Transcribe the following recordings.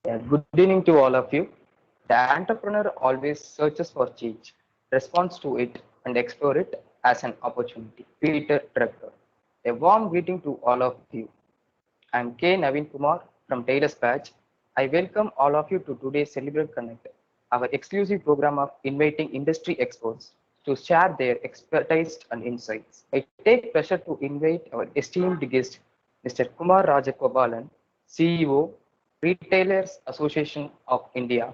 Yeah, good evening to all of you. The entrepreneur always searches for change, responds to it, and explore it as an opportunity. Peter Drucker. A warm greeting to all of you. I'm K. Naveen Kumar from Taylor's Batch. I welcome all of you to today's Celebrate Connect, our exclusive program of inviting industry experts to share their expertise and insights. I take pleasure to invite our esteemed guest, Mr. Kumar Rajagopalan, CEO, Retailers Association of India,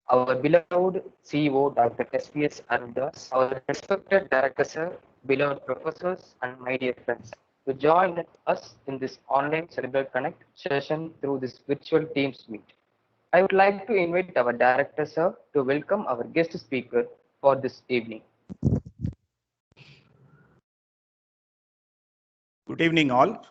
our beloved CEO, Dr. SPS Arundas, our respected director, sir, beloved professors, and my dear friends, to join us in this online Cerebral Connect session through this virtual Teams meet. I would like to invite our director, sir, to welcome our guest speaker for this evening. Good evening, all.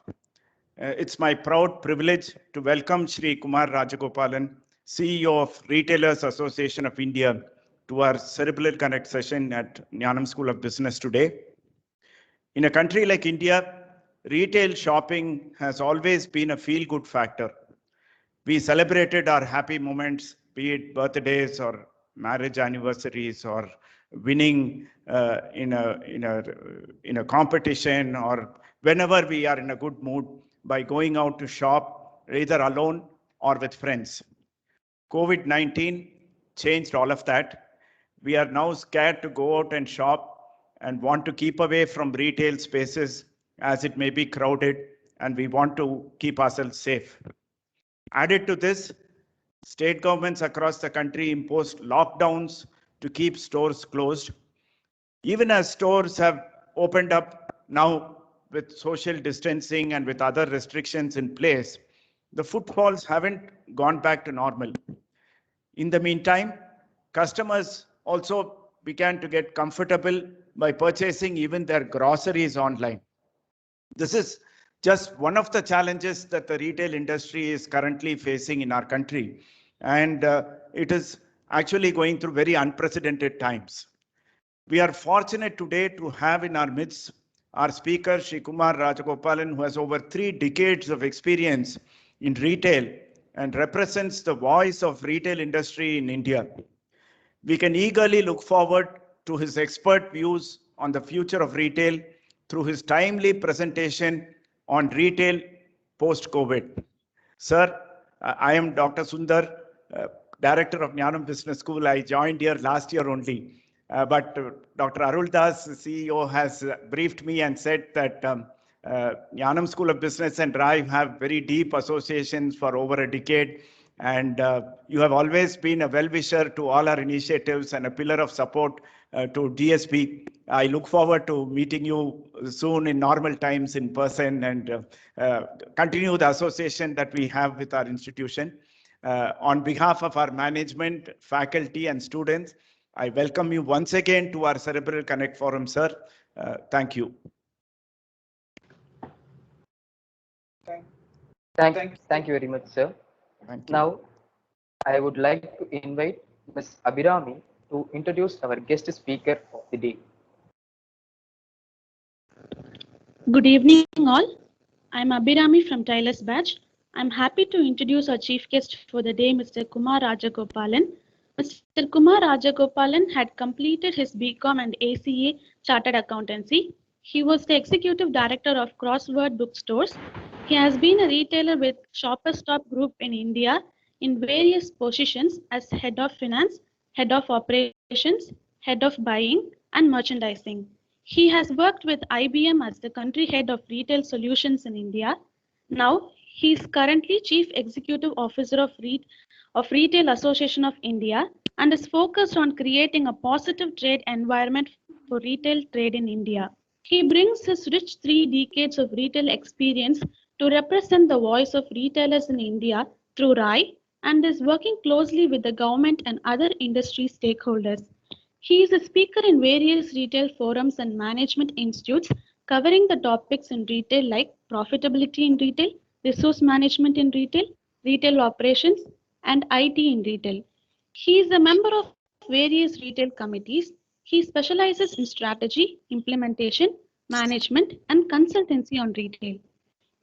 It's my proud privilege to welcome Shri Kumar Rajagopalan, CEO of Retailers Association of India, to our Cerebral Connect session at Jnanam School of Business today. In a country like India, retail shopping has always been a feel-good factor. We celebrated our happy moments, be it birthdays or marriage anniversaries or winning in a competition, or whenever we are in a good mood by going out to shop either alone or with friends. COVID-19 changed all of that. We are now scared to go out and shop and want to keep away from retail spaces as it may be crowded, and we want to keep ourselves safe. Added to this, state governments across the country imposed lockdowns to keep stores closed. Even as stores have opened up now with social distancing and with other restrictions in place, the footfalls haven't gone back to normal. In the meantime, customers also began to get comfortable by purchasing even their groceries online. This is just one of the challenges that the retail industry is currently facing in our country. And it is actually going through very unprecedented times. We are fortunate today to have in our midst our speaker, Shri Kumar Rajagopalan, who has over 3 decades of experience in retail and represents the voice of retail industry in India. We can eagerly look forward to his expert views on the future of retail through his timely presentation on retail post-COVID. Sir, I am Dr. Sundar, Director of Jnanam Business School. I joined here last year only. But Dr. Aruldas, CEO, has briefed me and said that Jnanam School of Business and RIVE have very deep associations for over a decade. And you have always been a well-wisher to all our initiatives and a pillar of support to DSP. I look forward to meeting you soon in normal times in person and continue the association that we have with our institution. On behalf of our management, faculty, and students, I welcome you once again to our Cerebral Connect Forum, sir. Thank you. Thank you very much, sir. Now, I would like to invite Ms. Abhirami to introduce our guest speaker of the day. Good evening, all. I'm Abhirami from Taylor's Batch. I'm happy to introduce our chief guest for the day, Mr. Kumar Rajagopalan. Mr. Kumar Rajagopalan had completed his BCom and ACA Chartered Accountancy. He was the executive director of Crossword Bookstores. He has been a retailer with Shoppers Stop Group in India in various positions as head of finance, head of operations, head of buying, and merchandising. He has worked with IBM as the country head of retail solutions in India. Now, he is currently Chief Executive Officer of Retail Association of India and is focused on creating a positive trade environment for retail trade in India. He brings his rich 3 decades of retail experience to represent the voice of retailers in India through RAI and is working closely with the government and other industry stakeholders. He is a speaker in various retail forums and management institutes covering the topics in retail like profitability in retail, resource management in retail, retail operations, and IT in retail. He is a member of various retail committees. He specializes in strategy, implementation, management, and consultancy on retail.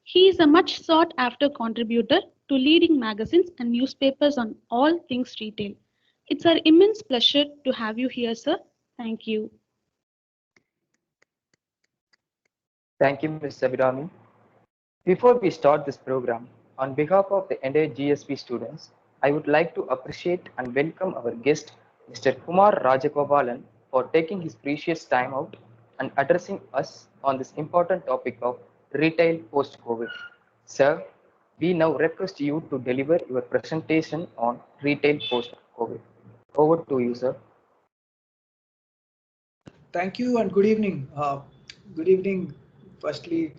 He is a much sought after contributor to leading magazines and newspapers on all things retail. It's our immense pleasure to have you here, sir. Thank you. Thank you, Ms. Abhirami. Before we start this program, on behalf of the entire GSP students, I would like to appreciate and welcome our guest, Mr. Kumar Rajagopalan, for taking his precious time out and addressing us on this important topic of retail post-COVID. Sir, we now request you to deliver your presentation on retail post-COVID. Over to you, sir. Thank you and good evening. Good evening. Firstly,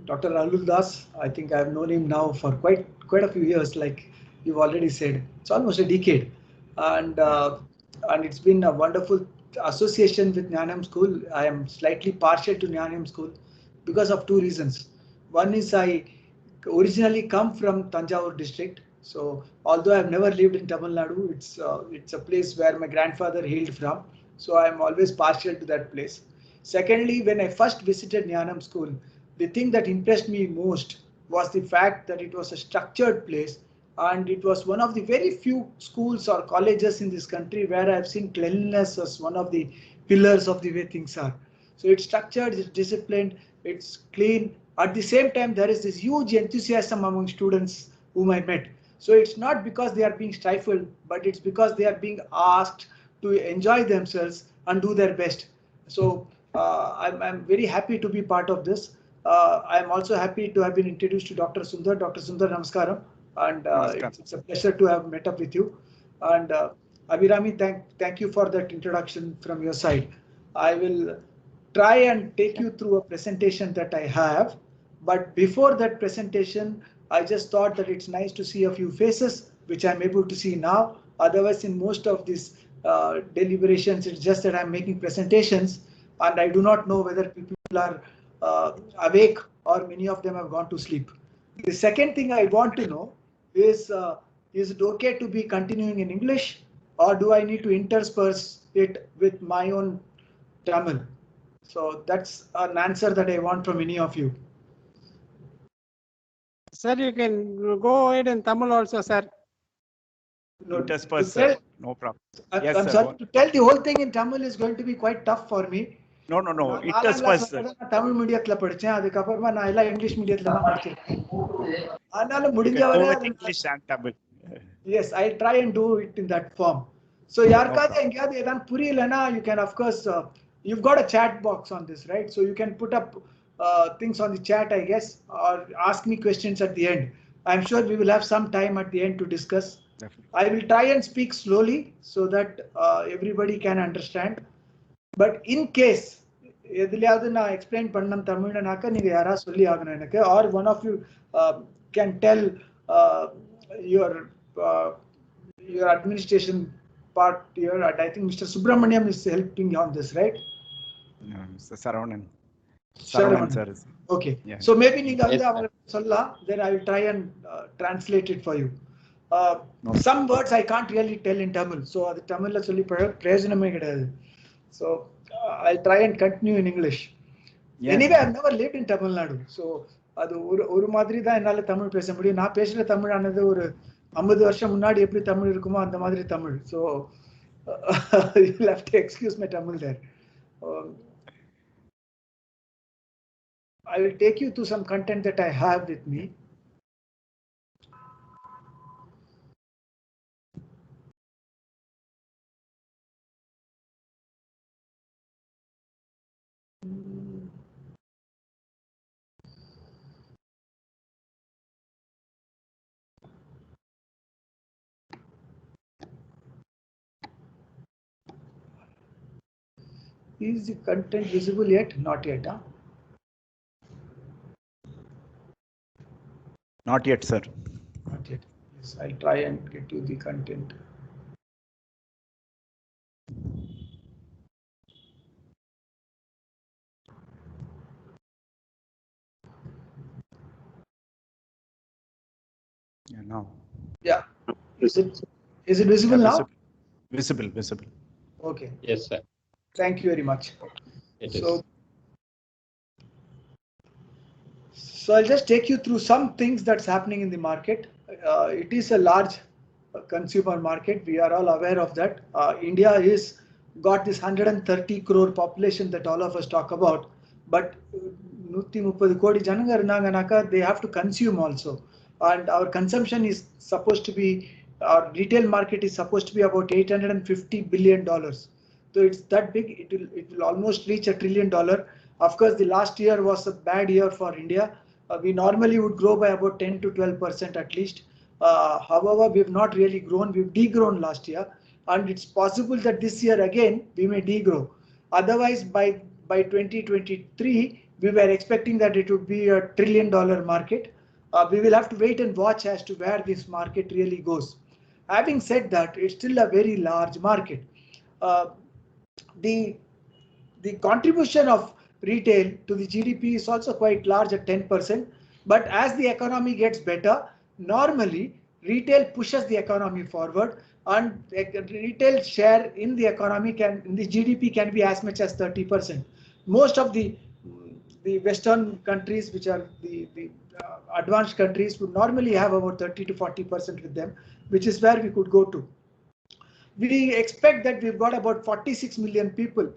Dr. Rahul Das. I think I've known him now for quite a few years. Like you've already said, it's almost a decade, and it's been a wonderful association with Jnanam School. I am slightly partial to Jnanam School because of two reasons. One is I originally come from Tanjavur district. So although I've never lived in Tamil Nadu, it's a place where my grandfather hailed from. So I'm always partial to that place. Secondly, when I first visited Jnanam School, the thing that impressed me most was the fact that it was a structured place, and it was one of the very few schools or colleges in this country where I've seen cleanliness as one of the pillars of the way things are. So it's structured, it's disciplined, it's clean. At the same time, there is this huge enthusiasm among students whom I met. So it's not because they are being stifled, but it's because they are being asked to enjoy themselves and do their best. So I'm very happy to be part of this. I'm also happy to have been introduced to Dr. Sundar. Dr. Sundar, namaskaram. And it's a pleasure to have met up with you. And Abhirami, thank you for that introduction from your side. I will try and take you through a presentation that I have. But before that presentation, I just thought that it's nice to see a few faces, which I'm able to see now. Otherwise, in most of these deliberations, it's just that I'm making presentations and I do not know whether people are awake or many of them have gone to sleep. The second thing I want to know is it okay to be continuing in English, or do I need to intersperse it with my own Tamil? So that's an answer that I want from any of you. Sir, you can go ahead in Tamil also, sir. No, Intersperse, sir. No problem. Yes, I'm sir. sorry to tell the whole thing in Tamil is going to be quite tough for me. No. Intersperse, sir. Tamil மீடியத்துல படிச்சேன், அதுக்கப்புறமா நான் எல்லாம் English மீடியத்துல தான் படிச்சிருக்கேன். அதனால You முடிஞ்ச can go வரை with English and Tamil. Yes, I try and do it in that form. So யாருக்காவது எங்கயாவது ஏதாவது புரியலனா, you can of course you've got a chat box on this, right? So you can put up things on the chat, I guess, or ask me questions at the end. I'm sure we will have some time at the end to discuss. Definitely. I will try and speak slowly so that everybody can understand. But in case எதுலயாவது நான் explain பண்ணணும் தமிழ்னாக்க நீங்க யாரா சொல்லி ஆகணும் எனக்கு, or one of you can tell your administration part here. I think Mr. Subramaniam is helping on this, right? Mr. Saravanan. Saravanan, sir. Okay. Yeah. So maybe நீங்க வந்து அவங்க சொல்லலாம், then I will try and translate it for you. Some words I can't really tell in Tamil, so அது தமிழ்ல சொல்லி பிரயோஜனமே கிடையாது. So I'll try and continue in English. Yeah. Anyway, I've never lived in Tamil Nadu, so அது ஒரு மாதிரி தான் என்னால தமிழ் பேச முடியும். நான் பேசுற தமிழ் ஆனது ஒரு 50 வருஷம் முன்னாடி எப்படி தமிழ் இருக்குமோ அந்த மாதிரி Tamil. So you'll have to excuse my Tamil there. I will take you to some content that I have with me. Is the content visible yet? Not yet, huh? Not yet, sir. Not yet. Yes, I'll try and get you the content. Yeah, now. Yeah. Is it visible now? Visible. Okay. Yes, sir. Thank you very much. It So, is. So I'll just take you through some things that's happening in the market. It is a large consumer market. We are all aware of that. India is got this 130 crore population that all of us talk about, but 130 கோடி ஜனங்க இருந்தாங்கனாக்கா they have to consume also, and our consumption is supposed to be, our retail market is supposed to be about $850 billion. So it's that big. It will almost reach $1 trillion. Of course, the last year was a bad year for India. We normally would grow by about 10 to 12% at least. However, we have not really grown. We've degrown last year, and it's possible that this year again we may degrow. Otherwise, by 2023, we were expecting that it would be $1 trillion market. We will have to wait and watch as to where this market really goes. Having said that, it's still a very large market. The contribution of retail to the GDP is also quite large at 10%. But as the economy gets better, normally retail pushes the economy forward, and retail share in the economy in the GDP can be as much as 30%. Most of the Western countries, which are the advanced countries, would normally have about 30 to 40% with them, which is where we could go to. We expect that we've got about 46 million people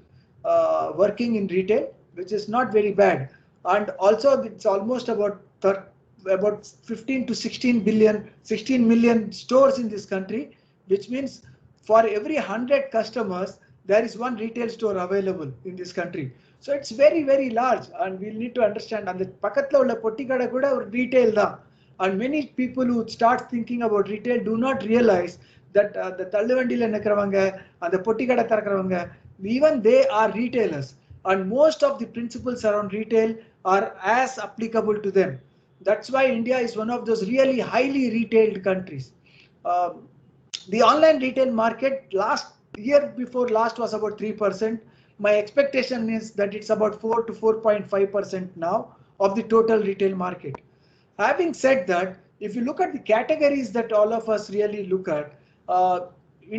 working in retail, which is not very bad, and also it's almost about 15 to 16 million stores in this country, which means for every 100 customers there is one retail store available in this country. So it's very, very large, and we'll need to understand. And the pakatla ulla potti kada kuda retail da, and many people who start thinking about retail do not realize that the talluvandila nekravanga and the potti kada tharakravanga, even they are retailers, and most of the principles around retail are as applicable to them. That's why India is one of those really highly retailed countries. The online retail market year before last was about 3%. My expectation is that it's about 4 to 4.5% now of the total retail market. Having said that, if you look at the categories that all of us really look at,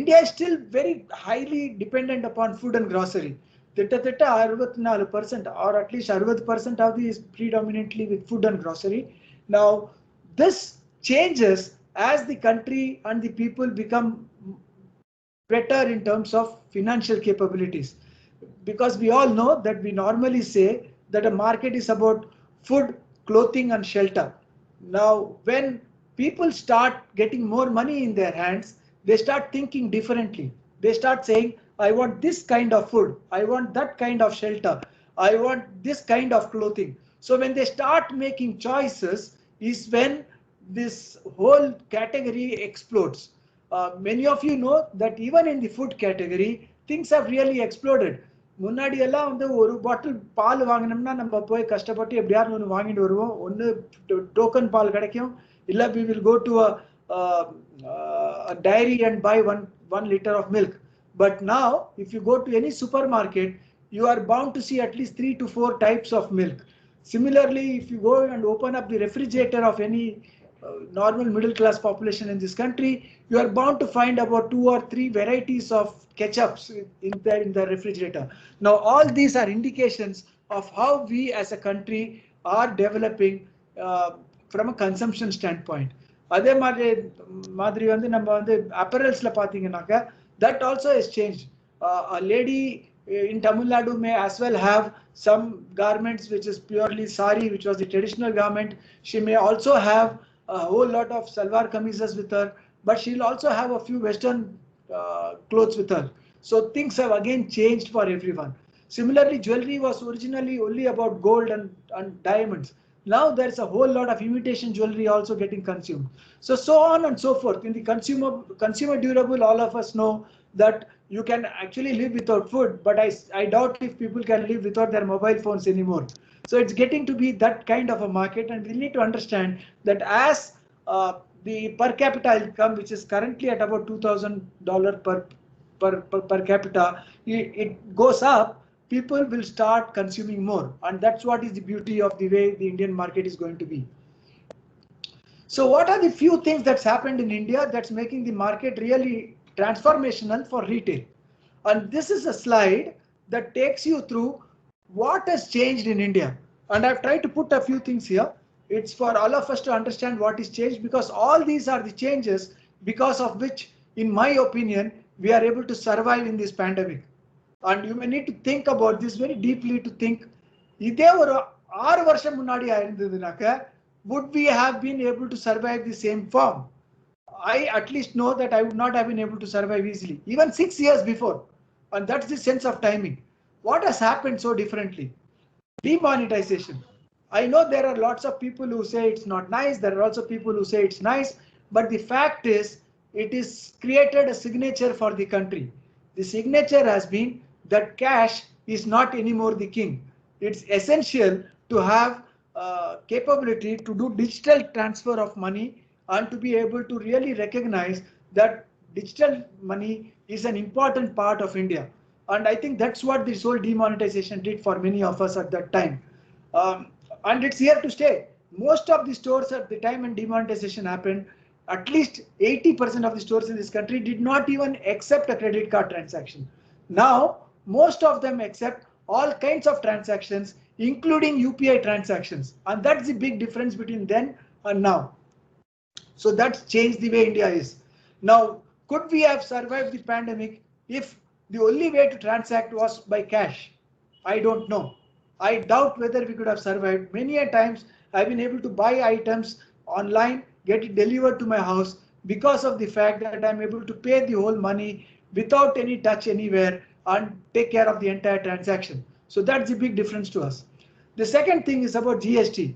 India is still very highly dependent upon food and grocery. 64%, or at least 60% of this is predominantly with food and grocery. Now, this changes as the country and the people become better in terms of financial capabilities, because we all know that we normally say that a market is about food, clothing and shelter. Now, when people start getting more money in their hands, they start thinking differently. They start saying, I want this kind of food, I want that kind of shelter, I want this kind of clothing. So when they start making choices is when this whole category explodes. Many of you know that even in the food category, things have really exploded. முன்னாடி எல்லாம் வந்து ஒரு பாட்டில் பால் வாங்கினோம்னா நம்ம போய் கஷ்டப்பட்டு எப்படியாவது ஒன்று வாங்கிட்டு வருவோம். ஒன்று டோக்கன் பால் கிடைக்கும், இல்லை we will go to a dairy and buy one liter of milk. But now, if you go to any supermarket, you are bound to see at least 3 to 4 types of milk. Similarly, if you go and open up the refrigerator of any normal middle class population in this country, you are bound to find about 2 or 3 varieties of ketchups in the refrigerator. Now, all these are indications of how we as a country are developing from a consumption standpoint. அதே மாதிரி வந்து நம்ம வந்து apparelsல பாத்தீங்கன்னாக்க, that also has changed. A lady in Tamil Nadu may as well have some garments which is purely sari, which was the traditional garment. She may also have a whole lot of salwar kameezes with her, but she'll also have a few western clothes with her. So things have again changed for everyone. Similarly, jewelry was originally only about gold and diamonds. Now there's a whole lot of imitation jewelry also getting consumed. So on and so forth. In the consumer durable, all of us know that you can actually live without food, but I doubt if people can live without their mobile phones anymore. So it's getting to be that kind of a market, and we need to understand that as the per capita income, which is currently at about $2,000 per capita, it goes up, people will start consuming more, and that's what is the beauty of the way the Indian market is going to be. So what are the few things that's happened in India that's making the market really transformational for retail? And this is a slide that takes you through what has changed in India. And I've tried to put a few things here. It's for all of us to understand what is changed, because all these are the changes because of which, in my opinion, we are able to survive in this pandemic. And you may need to think about this very deeply to think, இதே ஒரு 6 வருஷம் முன்னாடி ஆயிருந்ததுனாக்க, would we have been able to survive the same form? I at least know that I would not have been able to survive easily, even 6 years before. And that's the sense of timing. What has happened so differently? Demonetization. I know there are lots of people who say it's not nice. There are also people who say it's nice. But the fact is, it is created a signature for the country. The signature has been that cash is not anymore the king. It's essential to have capability to do digital transfer of money and to be able to really recognize that digital money is an important part of India. And I think that's what this whole demonetization did for many of us at that time. And it's here to stay. Most of the stores at the time when demonetization happened, at least 80% of the stores in this country did not even accept a credit card transaction. Now, most of them accept all kinds of transactions, including UPI transactions. And that's the big difference between then and now. So that's changed the way India is. Now, could we have survived the pandemic if the only way to transact was by cash? I don't know. I doubt whether we could have survived. Many a times I've been able to buy items online, get it delivered to my house because of the fact that I'm able to pay the whole money without any touch anywhere and take care of the entire transaction. So that's the big difference to us. The second thing is about GST.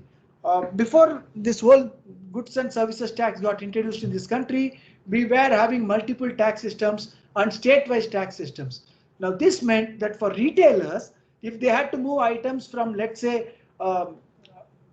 Before this whole goods and services tax got introduced in this country, we were having multiple tax systems and state-wise tax systems. Now this meant that for retailers, if they had to move items from, let's say,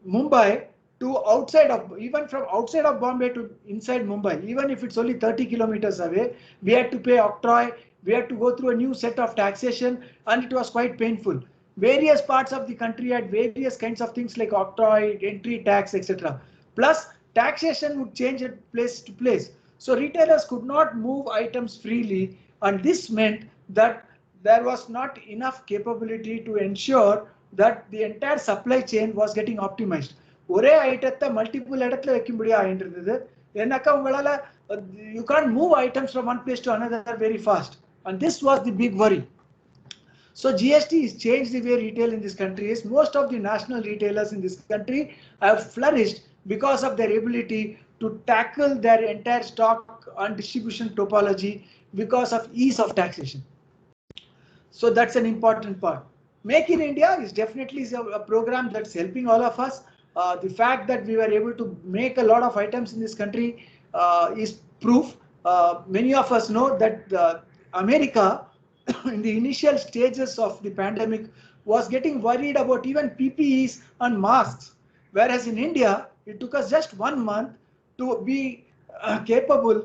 Mumbai to outside of, even from outside of Bombay to inside Mumbai, even if it's only 30 kilometers away, we had to pay octroi, we had to go through a new set of taxation, and it was quite painful. Various parts of the country had various kinds of things like octroi, entry tax, etc. Plus, taxation would change at place to place. So retailers could not move items freely, and this meant that there was not enough capability to ensure that the entire supply chain was getting optimized. ஒரே ஐட்டத்தை multiple இடத்துல வைக்க முடியாது இருந்தது. ஏன்னாக்கா உங்களால you can't move items from one place to another very fast, and this was the big worry. So GST has changed the way retail in this country is. Most of the national retailers in this country have flourished because of their ability to tackle their entire stock and distribution topology because of ease of taxation. So that's an important part. Make in India is definitely a program that's helping all of us. The fact that we were able to make a lot of items in this country is proof. Many of us know that America in the initial stages of the pandemic was getting worried about even PPEs and masks, whereas in India it took us just 1 month to be capable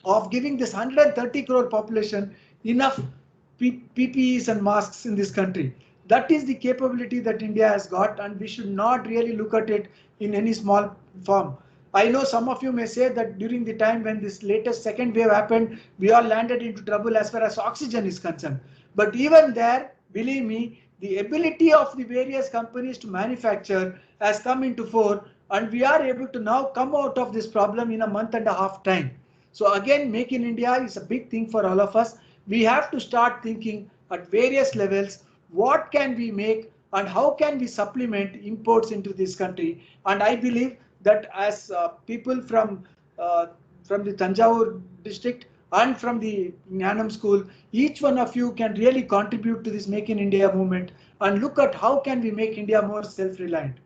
of giving this 130 crore population enough PPEs and masks in this country. That is the capability that India has got, and we should not really look at it in any small form. I know some of you may say that during the time when this latest second wave happened, we all landed into trouble as far as oxygen is concerned. But even there, believe me, the ability of the various companies to manufacture has come into fore, and we are able to now come out of this problem in a month and a half time. So again, Make in India is a big thing for all of us. We have to start thinking at various levels, what can we make and how can we supplement imports into this country. And I believe that as people from the Tanjavur district and from the Gnanam school, each one of you can really contribute to this Make in India movement and look at how can we make India more self-reliant.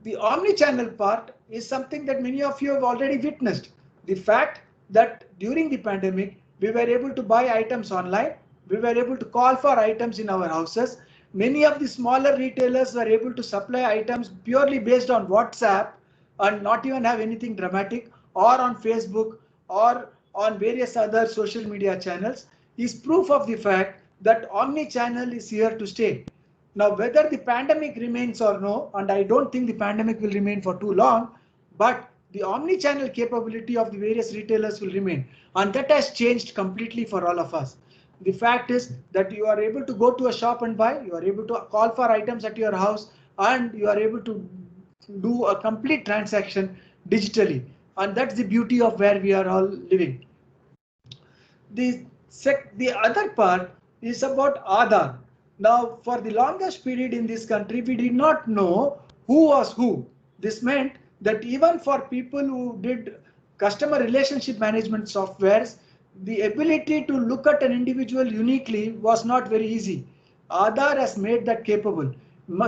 The omni-channel part is something that many of you have already witnessed. The fact that during the pandemic, we were able to buy items online, we were able to call for items in our houses. Many of the smaller retailers were able to supply items purely based on WhatsApp and not even have anything dramatic, or on Facebook or on various other social media channels, is proof of the fact that omni-channel is here to stay. Now, whether the pandemic remains or no, and I don't think the pandemic will remain for too long, but the omni-channel capability of the various retailers will remain, and that has changed completely for all of us. The fact is that you are able to go to a shop and buy, you are able to call for items at your house, and you are able to do a complete transaction digitally, and that's the beauty of where we are all living. The other part is about Aadhaar. Now, for the longest period in this country, we did not know who was who. This meant that even for people who did customer relationship management softwares, the ability to look at an individual uniquely was not very easy. Aadhaar has made that capable.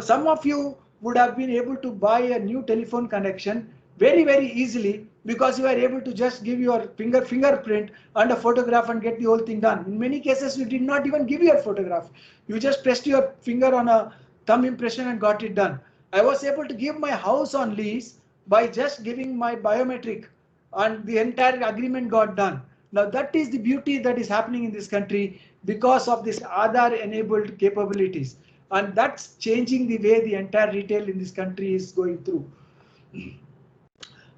Some of you would have been able to buy a new telephone connection very easily because you are able to just give your fingerprint and a photograph and get the whole thing done. In many cases, you did not even give your photograph. You just pressed your finger on a thumb impression and got it done. I was able to give my house on lease by just giving my biometric, and the entire agreement got done. Now that is the beauty that is happening in this country because of this Aadhaar enabled capabilities, and that's changing the way the entire retail in this country is going through.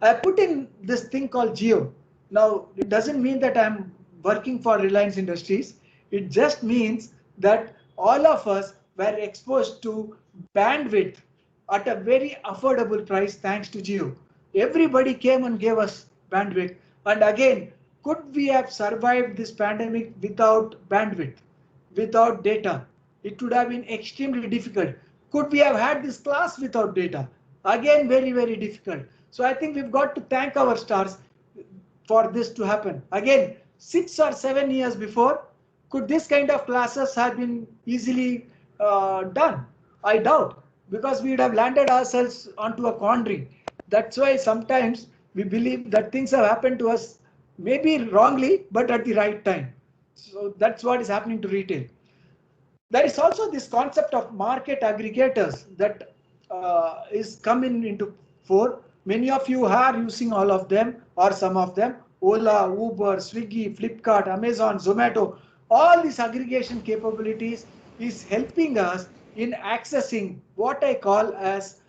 I put in this thing called Jio. Now, it doesn't mean that I'm working for Reliance Industries. It just means that all of us were exposed to bandwidth at a very affordable price thanks to Jio. Everybody came and gave us bandwidth. And again, could we have survived this pandemic without bandwidth, without data? It would have been extremely difficult. Could we have had this class without data? Again, very difficult. So I think we've got to thank our stars for this to happen. Again, 6 or 7 years before, could this kind of classes have been easily done? I doubt, because we would have landed ourselves onto a quandary. That's why sometimes we believe that things have happened to us, maybe wrongly, but at the right time. So that's what is happening to retail. There is also this concept of market aggregators that is coming into fore. Many of you are using all of them or some of them. Ola, Uber, Swiggy, Flipkart, Amazon, Zomato, all these aggregation capabilities is helping us in accessing what I call as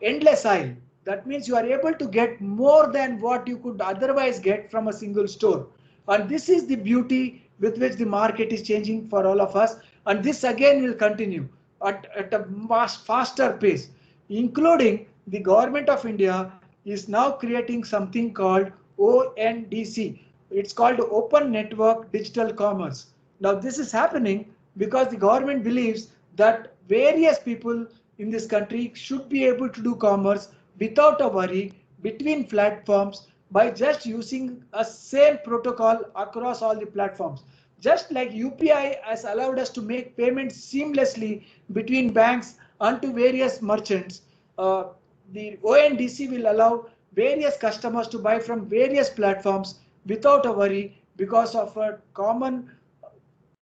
endless aisle. That means you are able to get more than what you could otherwise get from a single store. And this is the beauty with which the market is changing for all of us. And this again will continue at a much faster pace, including the government of India is now creating something called ONDC. It's called Open Network Digital Commerce. Now this is happening because the government believes that various people in this country should be able to do commerce without a worry between platforms by just using a same protocol across all the platforms. Just like UPI has allowed us to make payments seamlessly between banks and to various merchants, the ONDC will allow various customers to buy from various platforms without a worry because of a common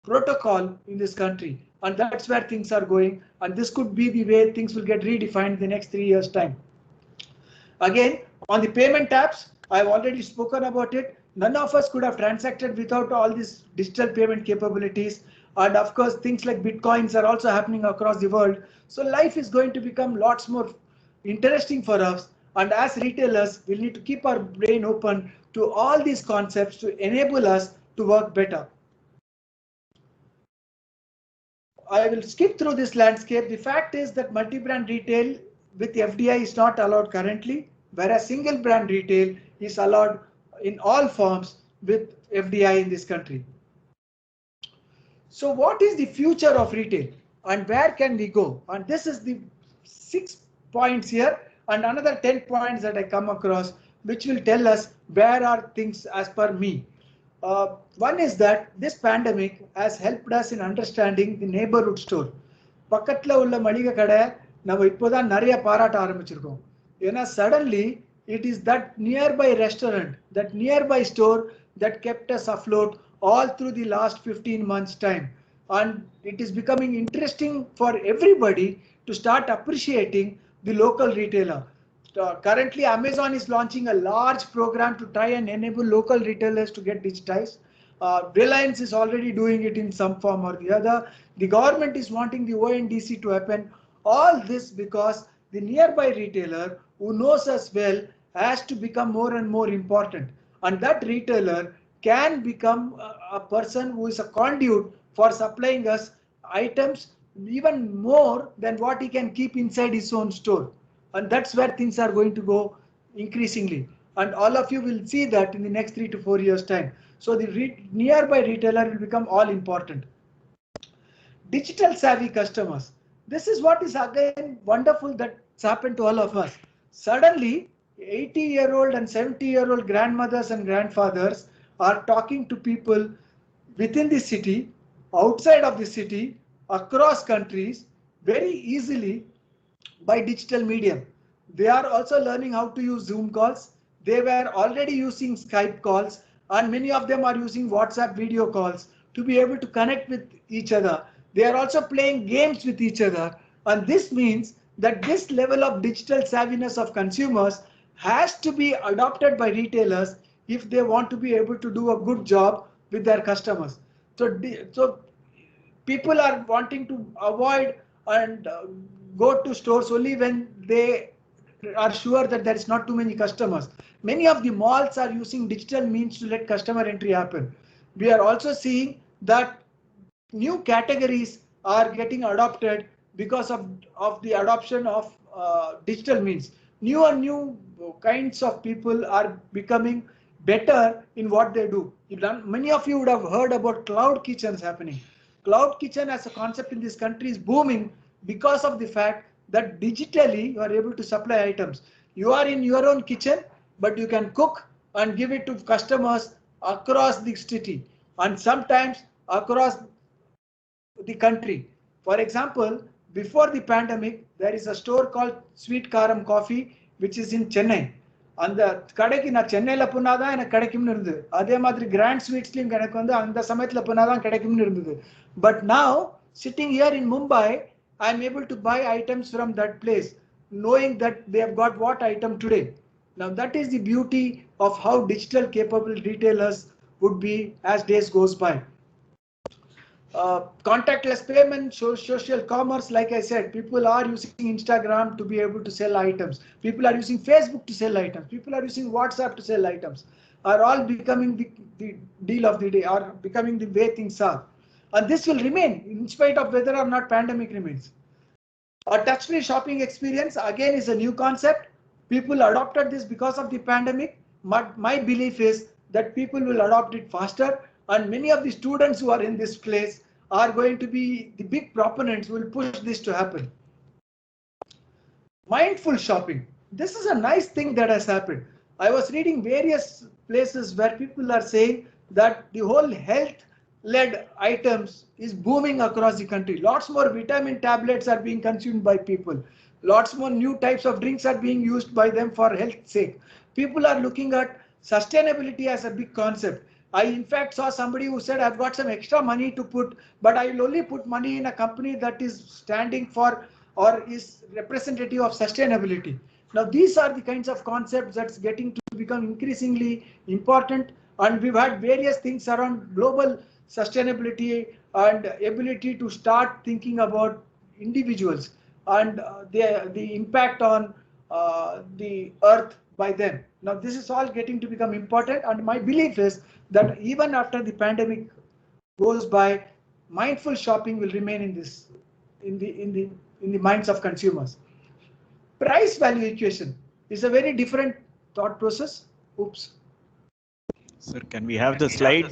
protocol in this country. And that's where things are going. And this could be the way things will get redefined in the next 3 years' time. Again, on the payment apps, I've already spoken about it. None of us could have transacted without all these digital payment capabilities. And of course, things like Bitcoins are also happening across the world. So life is going to become lots more interesting for us. And as retailers, we'll need to keep our brain open to all these concepts to enable us to work better. I will skip through this landscape. The fact is that multi-brand retail with FDI is not allowed currently, whereas single brand retail is allowed in all forms with FDI in this country. So what is the future of retail and where can we go? And this is the 6 points here and another 10 points that I come across which will tell us where are things as per me. One is that this pandemic has helped us in understanding the neighborhood store. பக்கத்துல உள்ள மளிகை கடை நம்ம இப்போதான் நிறைய பாராட்ட ஆரம்பிச்சிருக்கோம். ஏன்னா suddenly it is that nearby restaurant, that nearby store that kept us afloat all through the last 15 months time. And it is becoming interesting for everybody to start appreciating the local retailer. Currently, Amazon is launching a large program to try and enable local retailers to get digitized. Reliance is already doing it in some form or the other. The government is wanting the ONDC to happen. All this because the nearby retailer who knows us well has to become more and more important. And that retailer can become a person who is a conduit for supplying us items even more than what he can keep inside his own store. And that's where things are going to go increasingly. And all of you will see that in the next 3 to 4 years time. So the nearby retailer will become all important. Digital savvy customers. This is what is again wonderful that's happened to all of us. Suddenly 80-year-old and 70-year-old grandmothers and grandfathers are talking to people within the city, outside of the city, across countries very easily by digital medium. They are also learning how to use Zoom calls. They were already using Skype calls, and many of them are using WhatsApp video calls to be able to connect with each other. They are also playing games with each other, and this means that this level of digital savviness of consumers has to be adopted by retailers if they want to be able to do a good job with their customers. So people are wanting to avoid and go to stores only when they are sure that there is not too many customers. Many of the malls are using digital means to let customer entry happen. We are also seeing that new categories are getting adopted because of the adoption of digital means. New and new kinds of people are becoming better in what they do. Many of you would have heard about cloud kitchens happening. Cloud kitchen as a concept in this country is booming because of the fact that digitally you are able to supply items. You are in your own kitchen, but you can cook and give it to customers across the city and sometimes across the country. For example, before the pandemic, there is a store called Sweet Karam Coffee, which is in Chennai. அந்த கடைக்கு நான் சென்னையில போனாதான் எனக்கு கிடைக்கும்னு இருந்தது. அதே மாதிரி கிராண்ட் ஸ்வீட்ஸ்லயும் எனக்கு வந்து அந்த சமயத்துல போனாதான் கிடைக்கும்னு இருந்தது. But now, sitting here in Mumbai, I am able to buy items from that place, knowing that they have got what item today. Now that is the beauty of how digital capable retailers would be as days goes by. Contactless payment, social commerce, like I said, people are using Instagram to be able to sell items. People are using Facebook to sell items. People are using WhatsApp to sell items. Are all becoming the deal of the day, are becoming the way things are. And this will remain in spite of whether or not pandemic remains. A touch-free shopping experience again is a new concept. People adopted this because of the pandemic. My belief is that people will adopt it faster, and many of the students who are in this place are going to be the big proponents who will push this to happen. Mindful shopping. This is a nice thing that has happened. I was reading various places where people are saying that the whole health-led items is booming across the country. Lots more vitamin tablets are being consumed by people. Lots more new types of drinks are being used by them for health's sake. People are looking at sustainability as a big concept. I in fact saw somebody who said, I've got some extra money to put, but I will only put money in a company that is standing for or is representative of sustainability. Now these are the kinds of concepts that's getting to become increasingly important, and we've had various things around global sustainability and ability to start thinking about individuals and the impact on the earth by them. Now this is all getting to become important, and my belief is that even after the pandemic goes by, mindful shopping will remain in the minds of consumers. Price value equation is a very different thought process. Oops. Sir, can we have the slide?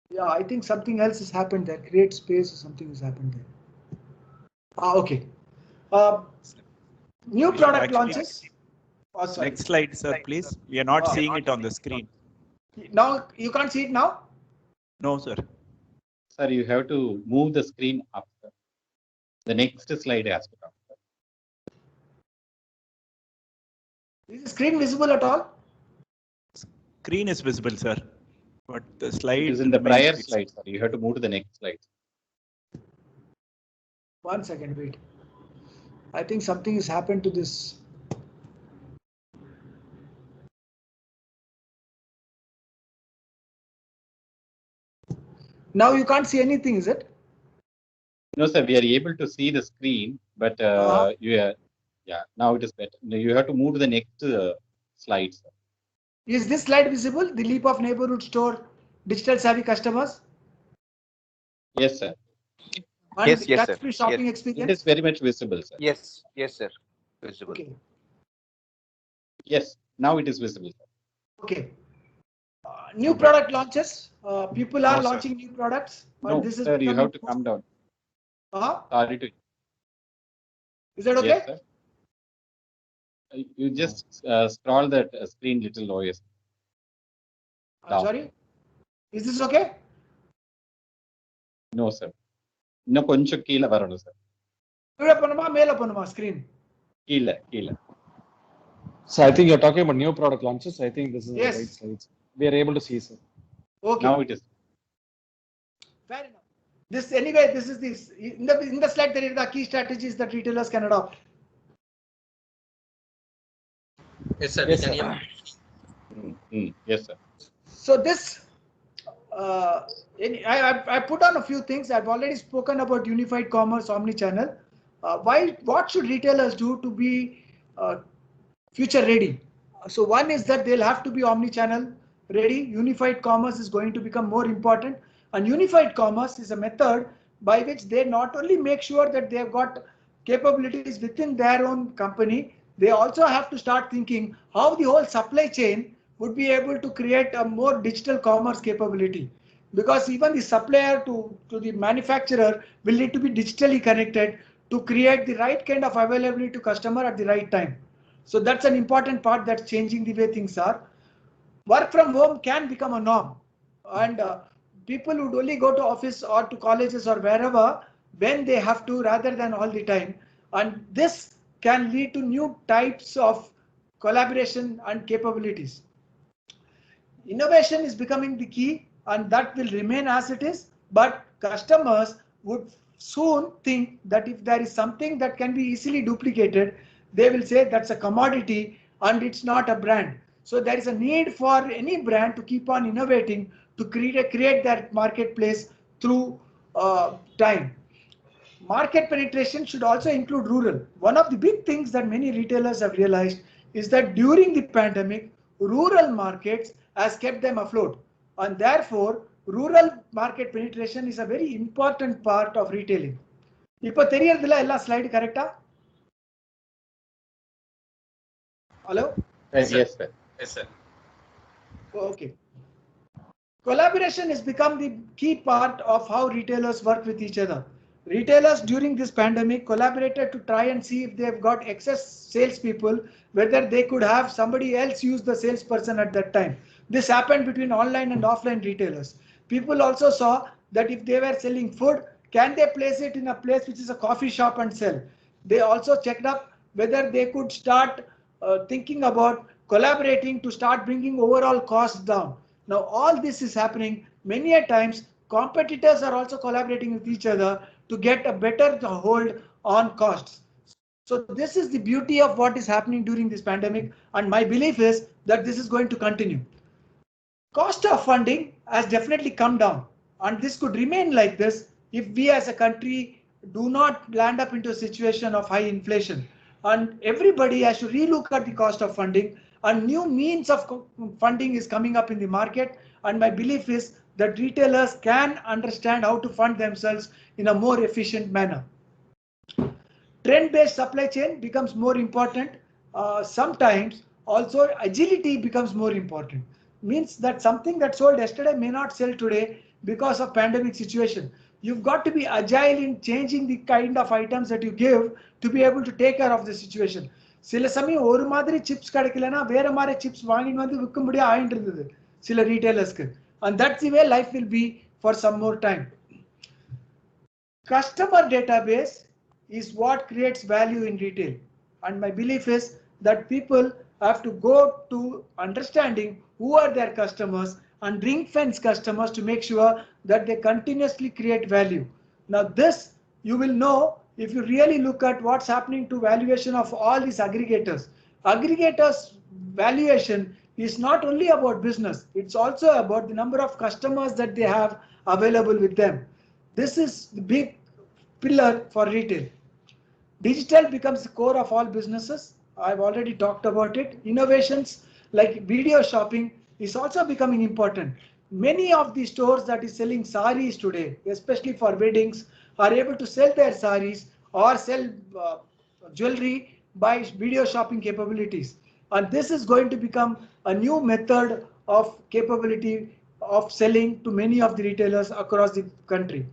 Yeah, I think something else has happened there. Create space or something has happened there. Okay. New product launches. Oh, sorry. Next slide, sir, please. We are not seeing it on the screen. Now you can't see it now? No, sir. Sir, you have to move the screen up. Sir. The next slide has to come. Is the screen visible at all? Screen is visible, sir. But the slide It is in the prior slide, sir. You have to move to the next slide. 1 second, wait. I think something has happened to this. Now you can't see anything, is it? No, sir, we are able to see the screen, but now it is better. You have to move to the next slide, sir. Is this slide visible? The leap of neighborhood store, digital savvy customers? Yes, sir. And Yes, sir. touch-free shopping experience? It is very much visible, sir. Yes, sir. Visible. Okay. Yes, now it is visible. Okay. New product launches. People are No, sir. launching new products. No, And this is sir, you becoming have to come down. Sorry to. Is that okay? Yes, sir. You just scroll that screen little lower. Down. Sorry. Is this okay? No, sir. இன்னும் கொஞ்சம் கீழே வரணும் sir. கீழே பண்ணுமா மேல பண்ணுமா screen? கீழே. So I think you're talking about new product launches. I think this is Yes. the right slides. We are able to see, sir. Okay. Now it is. Fair enough. This is this in the slide there are the key strategies that retailers can adopt. Yes, sir. Yes, We can sir. hear. Yes, sir. So this I put on a few things. I've already spoken about unified commerce, omni-channel. What should retailers do to be future ready? So one is that they'll have to be omni-channel ready. Unified commerce is going to become more important, and unified commerce is a method by which they not only make sure that they've got capabilities within their own company, they also have to start thinking how the whole supply chain would be able to create a more digital commerce capability, because even the supplier to the manufacturer will need to be digitally connected to create the right kind of availability to customer at the right time. So that's an important part that's changing the way things are. Work from home can become a norm, and people would only go to office or to colleges or wherever when they have to, rather than all the time. And this can lead to new types of collaboration and capabilities. Innovation is becoming the key, and that will remain as it is, but customers would soon think that if there is something that can be easily duplicated, they will say that's a commodity and it's not a brand. So there is a need for any brand to keep on innovating to create that marketplace through time. Market penetration should also include rural. One of the big things that many retailers have realized is that during the pandemic, rural markets has kept them afloat, and therefore rural market penetration is a very important part of retailing. இப்போ தெரியறதுல எல்லா slide கரெக்ட்டா? Hello? Yes, sir. Yes, sir. Okay. Collaboration has become the key part of how retailers work with each other. Retailers during this pandemic collaborated to try and see if they've got excess salespeople, whether they could have somebody else use the salesperson at that time. This happened between online and offline retailers. People also saw that if they were selling food, can they place it in a place which is a coffee shop and sell? They also checked up whether they could start thinking about collaborating to start bringing overall costs down. Now all this is happening. Many a times competitors are also collaborating with each other to get a better hold on costs. So this is the beauty of what is happening during this pandemic, and my belief is that this is going to continue. Cost of funding has definitely come down, and this could remain like this if we as a country do not land up into a situation of high inflation. And everybody has to relook at the cost of funding, and new means of funding is coming up in the market, and my belief is that retailers can understand how to fund themselves in a more efficient manner. Trend-based supply chain becomes more important. Sometimes also agility becomes more important. Means that something that sold yesterday may not sell today because of pandemic situation. You've got to be agile in changing the kind of items that you give to be able to take care of the situation. சில சமயம் ஒரு மாதிரி chips கிடைக்கலனா வேற மாதிரி chips வாங்கிட்டு வந்து விற்க முடிய ஆயிட்டு இருந்தது சில ரீட்டைலர்ஸ்க்கு, and that's the way life will be for some more time. Customer database is what creates value in retail, and my belief is that people have to go to understanding who are their customers and ring fence customers to make sure that they continuously create value. Now this you will know if you really look at what's happening to valuation of all these aggregators. Aggregators valuation is not only about business, it's also about the number of customers that they have available with them. This is the big pillar for retail. Digital becomes the core of all businesses. I've already talked about it. Innovations like video shopping is also becoming important. Many of the stores that is selling saris today, especially for weddings, are able to sell their saris or sell jewelry by video shopping capabilities. And this is going to become a new method of capability of selling to many of the retailers across the country.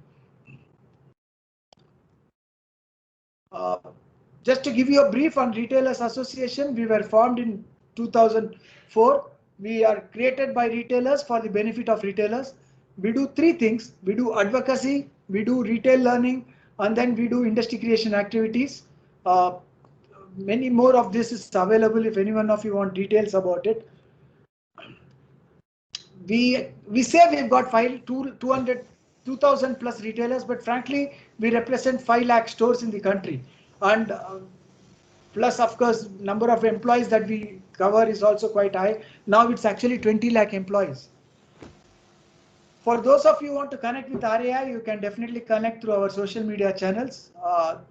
Just to give you a brief on Retailers Association, we were formed in 2004. We are created by retailers for the benefit of retailers. We do three things. We do advocacy, we do retail learning, and then we do industry creation activities. Many more of this is available if anyone of you want details about it. We say we've got 2,000 plus retailers, but frankly, we represent 5 lakh stores in the country. And plus, of course, number of employees that we cover is also quite high. Now it's actually 20 lakh employees. For those of you who want to connect with RAI, you can definitely connect through our social media channels.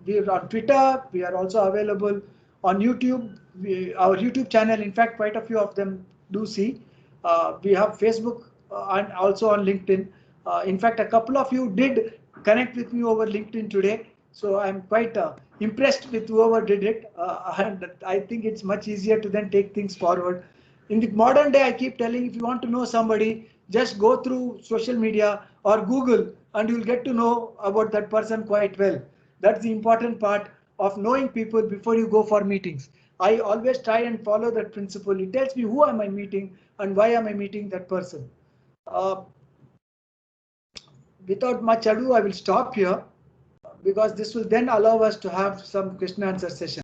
We are on Twitter. We are also available on YouTube. Our YouTube channel, in fact, quite a few of them do see. We have Facebook and also on LinkedIn. In fact, a couple of you did connect with me over LinkedIn today. So I'm quite impressed with whoever did it. And I think it's much easier to then take things forward. In the modern day, I keep telling, if you want to know somebody, just go through social media or Google and you'll get to know about that person quite well. That's the important part of knowing people before you go for meetings. I always try and follow that principle. It tells me who am I meeting and why am I meeting that person. Without much ado, I will stop here, because this will then allow us to have some question and answer session.